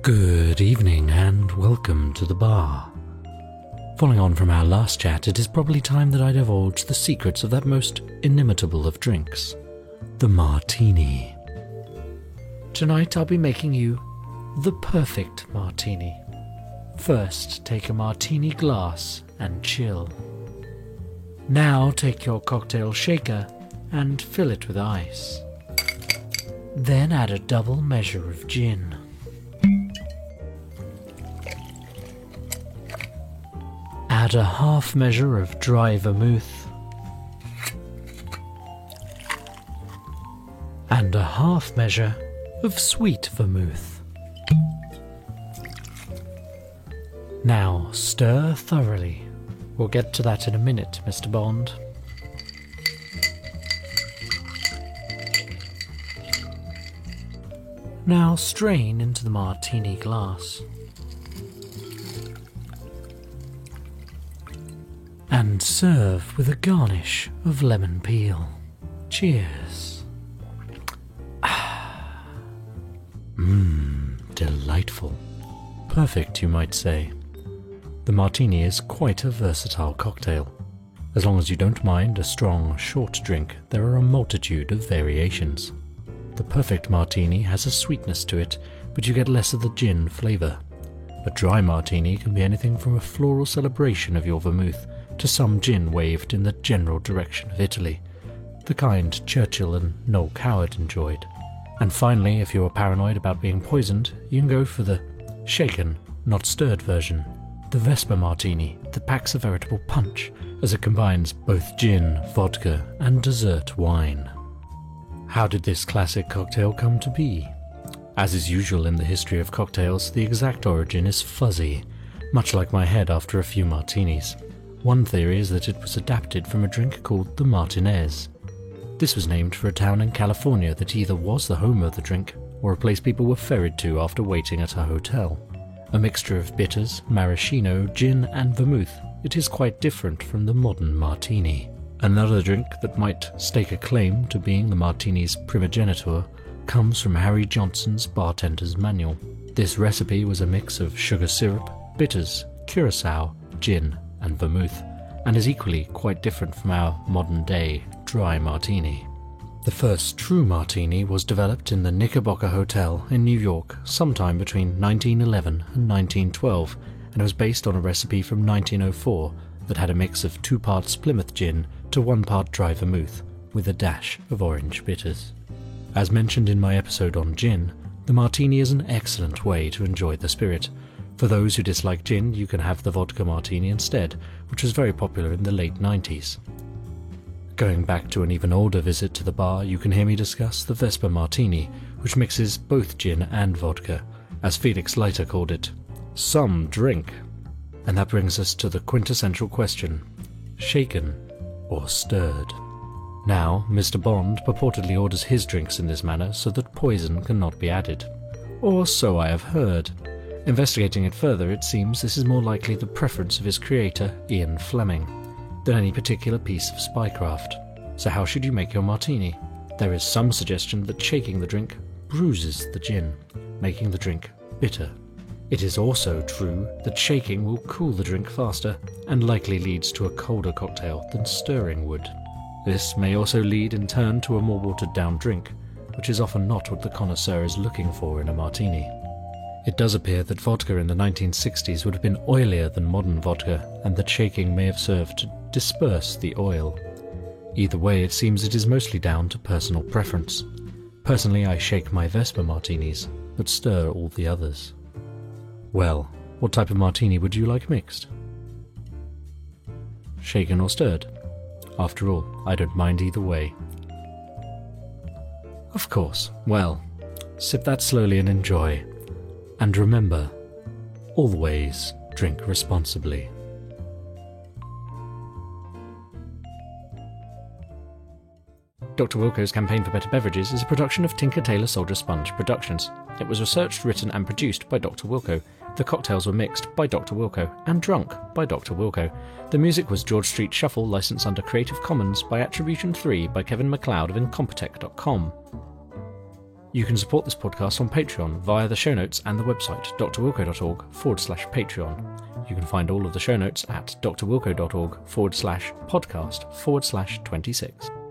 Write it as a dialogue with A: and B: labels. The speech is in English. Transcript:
A: Good evening and welcome to the bar. Following on from our last chat, it is probably time that I divulge the secrets of that most inimitable of drinks, the martini. Tonight I'll be making you the perfect martini. First, take a martini glass and chill. Now take your cocktail shaker and fill it with ice. Then add a double measure of gin. Add a half measure of dry vermouth and a half measure of sweet vermouth. Now stir thoroughly. We'll get to that in a minute, Mr. Bond. Now strain into the martini glass. And serve with a garnish of lemon peel. Cheers. Delightful. Perfect, you might say. The martini is quite a versatile cocktail. As long as you don't mind a strong, short drink, there are a multitude of variations. The perfect martini has a sweetness to it, but you get less of the gin flavour. A dry martini can be anything from a floral celebration of your vermouth to some gin waved in the general direction of Italy, the kind Churchill and Noel Coward enjoyed. And finally, if you are paranoid about being poisoned, you can go for the shaken, not stirred version, the Vesper Martini, that packs a veritable punch as it combines both gin, vodka, and dessert wine. How did this classic cocktail come to be? As is usual in the history of cocktails, the exact origin is fuzzy, much like my head after a few martinis. One theory is that it was adapted from a drink called the Martinez. This was named for a town in California that either was the home of the drink or a place people were ferried to after waiting at a hotel. A mixture of bitters, maraschino, gin and vermouth, it is quite different from the modern martini. Another drink that might stake a claim to being the martini's primogeniture comes from Harry Johnson's Bartender's Manual. This recipe was a mix of sugar syrup, bitters, curacao, gin and vermouth, and is equally quite different from our modern-day dry martini. The first true martini was developed in the Knickerbocker Hotel in New York sometime between 1911 and 1912, and it was based on a recipe from 1904 that had a mix of 2 parts Plymouth gin to 1 part dry vermouth, with a dash of orange bitters. As mentioned in my episode on gin, the martini is an excellent way to enjoy the spirit. For those who dislike gin, you can have the vodka martini instead, which was very popular in the late 90s. Going back to an even older visit to the bar, you can hear me discuss the Vesper Martini, which mixes both gin and vodka, as Felix Leiter called it, some drink. And that brings us to the quintessential question, shaken or stirred? Now, Mr. Bond purportedly orders his drinks in this manner so that poison cannot be added. Or so I have heard. Investigating it further, it seems this is more likely the preference of his creator, Ian Fleming, than any particular piece of spycraft. So how should you make your martini? There is some suggestion that shaking the drink bruises the gin, making the drink bitter. It is also true that shaking will cool the drink faster and likely leads to a colder cocktail than stirring would. This may also lead in turn to a more watered down drink, which is often not what the connoisseur is looking for in a martini. It does appear that vodka in the 1960s would have been oilier than modern vodka, and that shaking may have served to disperse the oil. Either way, it seems it is mostly down to personal preference. Personally, I shake my Vesper martinis, but stir all the others. Well, what type of martini would you like mixed? Shaken or stirred? After all, I don't mind either way. Of course. Well, sip that slowly and enjoy. And remember, always drink responsibly. Dr. Wilco's Campaign for Better Beverages is a production of Tinker Tailor Soldier Sponge Productions. It was researched, written and produced by Dr. Wilco. The cocktails were mixed by Dr. Wilco and drunk by Dr. Wilco. The music was George Street Shuffle, licensed under Creative Commons by Attribution 3 by Kevin MacLeod of Incompetech.com. You can support this podcast on Patreon via the show notes and the website drwilco.org/Patreon. You can find all of the show notes at drwilco.org/podcast/26.